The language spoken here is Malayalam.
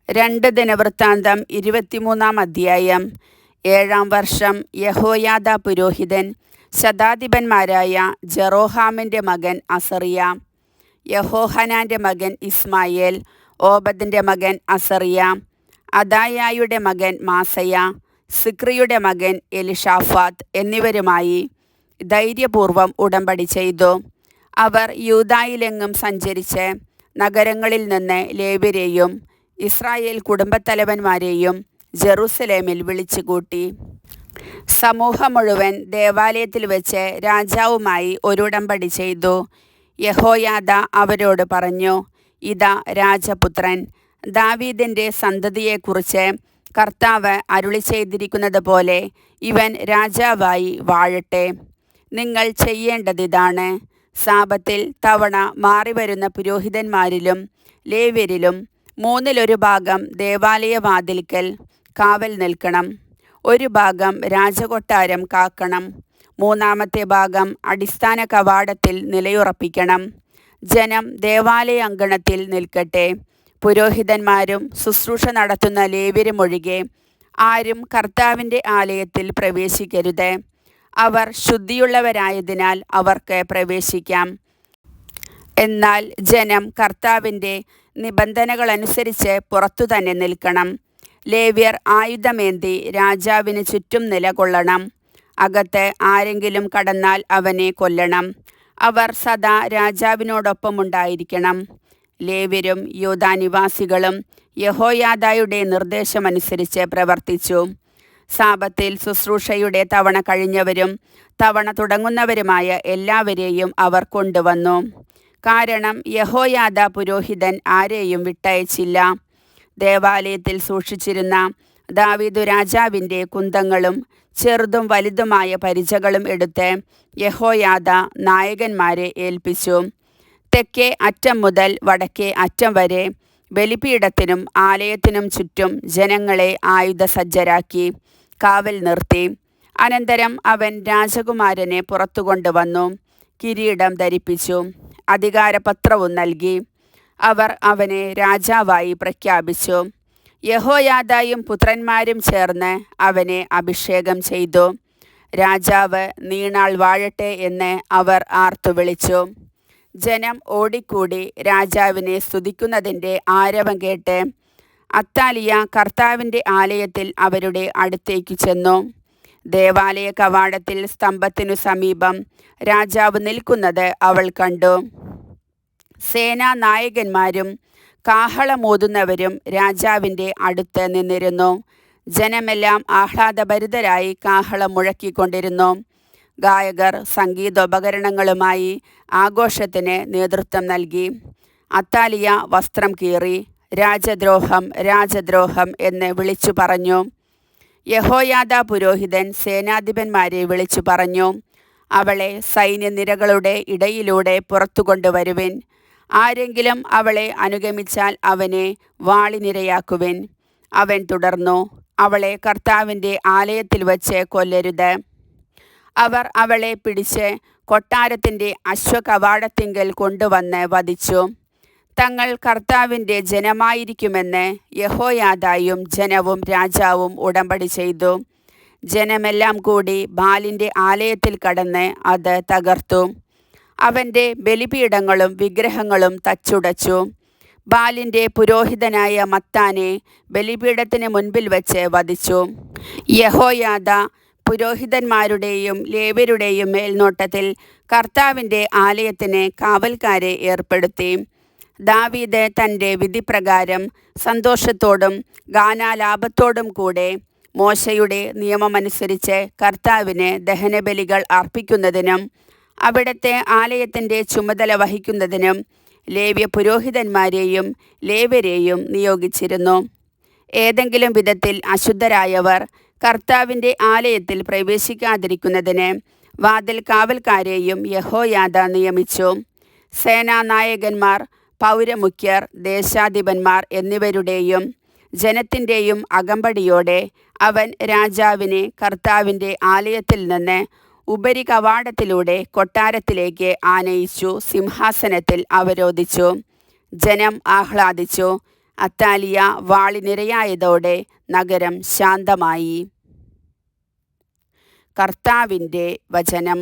2 ദിനവൃത്താന്തം 23 അധ്യായം. 7 വർഷം യഹോയാദാ പുരോഹിതൻ, ശതാധിപന്മാരായ ജെറോഹാമിൻ്റെ മകൻ അസറിയ, യഹോഹനാൻ്റെ മകൻ ഇസ്മായേൽ, ഓബദിൻ്റെ മകൻ അസറിയ, അദായായുടെ മകൻ മാസയ, സിക്രിയുടെ മകൻ എലിഷാഫാത്ത് എന്നിവരുമായി ധൈര്യപൂർവം ഉടമ്പടി ചെയ്തു. അവർ യൂദായിലെങ്ങും സഞ്ചരിച്ച് നഗരങ്ങളിൽ നിന്ന് ലേവ്യരെയും ഇസ്രായേൽ കുടുംബത്തലവന്മാരെയും ജെറുസലേമിൽ വിളിച്ചുകൂട്ടി. സമൂഹം മുഴുവൻ ദേവാലയത്തിൽ വെച്ച് രാജാവുമായി ഒരു ഉടമ്പടി ചെയ്തു. യഹോയാദാ അവരോട് പറഞ്ഞു, ഇതാ രാജപുത്രൻ ദാവീദിൻ്റെ സന്തതിയെക്കുറിച്ച് കർത്താവ് അരുളിച്ചെയ്തിരിക്കുന്നത് പോലെ ഇവൻ രാജാവായി വാഴട്ടെ. നിങ്ങൾ ചെയ്യേണ്ടതിതാണ്: സാപത്തിൽ തവണ മാറിവരുന്ന പുരോഹിതന്മാരിലും ലേവ്യരിലും 1/3 ഭാഗം ദേവാലയവാതിൽക്കൽ കാവൽ നിൽക്കണം. 1 ഭാഗം രാജകൊട്ടാരം കാക്കണം. 3-ാമത്തെ ഭാഗം അടിസ്ഥാന കവാടത്തിൽ നിലയുറപ്പിക്കണം. ജനം ദേവാലയ അങ്കണത്തിൽ നിൽക്കട്ടെ. പുരോഹിതന്മാരും ശുശ്രൂഷ നടത്തുന്ന ലേവ്യരുമൊഴികെ ആരും കർത്താവിൻ്റെ ആലയത്തിൽ പ്രവേശിക്കരുത്. അവർ ശുദ്ധിയുള്ളവരായതിനാൽ അവർക്ക് പ്രവേശിക്കാം. എന്നാൽ ജനം കർത്താവിൻ്റെ നിബന്ധനകളനുസരിച്ച് പുറത്തു തന്നെ നിൽക്കണം. ലേവ്യർ ആയുധമേന്തി രാജാവിന് ചുറ്റും നിലകൊള്ളണം. അകത്ത് ആരെങ്കിലും കടന്നാൽ അവനെ കൊല്ലണം. അവർ സദാ രാജാവിനോടൊപ്പമുണ്ടായിരിക്കണം. ലേവ്യരും യൂദാനിവാസികളും യഹോയാദായുടെ നിർദ്ദേശമനുസരിച്ച് പ്രവർത്തിച്ചു. സാപത്തിൽ ശുശ്രൂഷയുടെ തവണ കഴിഞ്ഞവരും തവണ തുടങ്ങുന്നവരുമായ എല്ലാവരെയും അവർ കൊണ്ടുവന്നു. കാരണം യഹോയാദാ പുരോഹിതൻ ആരെയും വിട്ടയച്ചില്ല. ദേവാലയത്തിൽ സൂക്ഷിച്ചിരുന്ന ദാവീദു രാജാവിൻ്റെ കുന്തങ്ങളും ചെറുതും വലുതുമായ പരിചകളും എടുത്ത് യഹോയാദാ നായകന്മാരെ ഏൽപ്പിച്ചു. തെക്കേ അറ്റം മുതൽ വടക്കേ അറ്റം വരെ ബലിപീഠത്തിനും ആലയത്തിനും ചുറ്റും ജനങ്ങളെ ആയുധസജ്ജരാക്കി കാവൽ നിർത്തി. അനന്തരം അവൻ രാജകുമാരനെ പുറത്തു കൊണ്ടുവന്നു. കിരീടം ധരിപ്പിച്ചു, അധികാരപത്രവും നൽകി. അവർ അവനെ രാജാവായി പ്രഖ്യാപിച്ചു. യഹോയാദായും പുത്രന്മാരും ചേർന്ന് അവനെ അഭിഷേകം ചെയ്തു. രാജാവ് നീണാൾ വാഴട്ടെ എന്ന് അവർ ആർത്തുവിളിച്ചു. ജനം ഓടിക്കൂടി രാജാവിനെ സ്തുതിക്കുന്നതിൻ്റെ ആരവം കേട്ട് അത്താലിയ കർത്താവിൻ്റെ ആലയത്തിൽ അവരുടെ അടുത്തേക്ക് ചെന്നു. ദേവാലയ കവാടത്തിൽ സ്തംഭത്തിനു സമീപം രാജാവ് നിൽക്കുന്നത് അവൾ കണ്ടു. സേനാനായകന്മാരും കാഹളമോതുന്നവരും രാജാവിൻ്റെ അടുത്ത് നിന്നിരുന്നു. ജനമെല്ലാം ആഹ്ലാദഭരിതരായി കാഹളം മുഴക്കിക്കൊണ്ടിരുന്നു. ഗായകർ സംഗീതോപകരണങ്ങളുമായി ആഘോഷത്തിന് നേതൃത്വം നൽകി. അത്താലിയ വസ്ത്രം കീറി രാജദ്രോഹം, രാജദ്രോഹം എന്ന് വിളിച്ചു പറഞ്ഞു. യഹോയാദാ പുരോഹിതൻ സേനാധിപന്മാരെ വിളിച്ചു പറഞ്ഞു, അവളെ സൈന്യനിരകളുടെ ഇടയിലൂടെ പുറത്തു കൊണ്ടുവരുവിൻ. ആരെങ്കിലും അവളെ അനുഗമിച്ചാൽ അവനെ വാളിനിരയാക്കുവിൻ. അവൻ തുടർന്നു, അവളെ കർത്താവിൻ്റെ ആലയത്തിൽ വച്ച് കൊല്ലരുത്. അവർ അവളെ പിടിച്ച് കൊട്ടാരത്തിൻ്റെ അശ്വകവാടത്തിങ്കൽ കൊണ്ടുവന്ന് വധിച്ചു. തങ്ങൾ കർത്താവിൻ്റെ ജനമായിരിക്കുമെന്ന് യഹോയാദായും ജനവും രാജാവും ഉടമ്പടി ചെയ്തു. ജനമെല്ലാം കൂടി ബാലിൻ്റെ ആലയത്തിൽ കടന്ന് അത് തകർത്തു. അവൻ്റെ ബലിപീഠങ്ങളും വിഗ്രഹങ്ങളും തച്ചുടച്ചു. ബാലിൻ്റെ പുരോഹിതനായ മത്താനെ ബലിപീഠത്തിന് മുൻപിൽ വെച്ച് വധിച്ചു. യഹോയാദാ പുരോഹിതന്മാരുടെയും ലേവ്യരുടെയും മേൽനോട്ടത്തിൽ കർത്താവിൻ്റെ ആലയത്തിന് കാവൽക്കാരെ ഏർപ്പെടുത്തി. ദാവീദ് തൻ്റെ വിധിപ്രകാരം സന്തോഷത്തോടും ഗാനാലാപത്തോടും കൂടെ മോശയുടെ നിയമമനുസരിച്ച് കർത്താവിന് ദഹനബലികൾ അർപ്പിക്കുന്നതിനും അവിടുത്തെ ആലയത്തിൻ്റെ ചുമതല വഹിക്കുന്നതിനും ലേവ്യ പുരോഹിതന്മാരെയും ലേവ്യരെയും നിയോഗിച്ചിരുന്നു. ഏതെങ്കിലും വിധത്തിൽ അശുദ്ധരായവർ കർത്താവിൻ്റെ ആലയത്തിൽ പ്രവേശിക്കാതിരിക്കുന്നതിന് വാതിൽ കാവൽക്കാരെയും യഹോയാദാ നിയമിച്ചു. സേനാനായകന്മാർ, പൗരമുഖ്യർ, ദേശാധിപന്മാർ എന്നിവരുടെയും ജനത്തിൻ്റെയും അകമ്പടിയോടെ അവൻ രാജാവിനെ കർത്താവിൻ്റെ ആലയത്തിൽ നിന്ന് ഉപരികവാടത്തിലൂടെ കൊട്ടാരത്തിലേക്ക് ആനയിച്ചു സിംഹാസനത്തിൽ അവരോധിച്ചു. ജനം ആഹ്ലാദിച്ചു. അത്താലിയ വാളിനിരയായതോടെ നഗരം ശാന്തമായി. കർത്താവിൻ്റെ വചനം.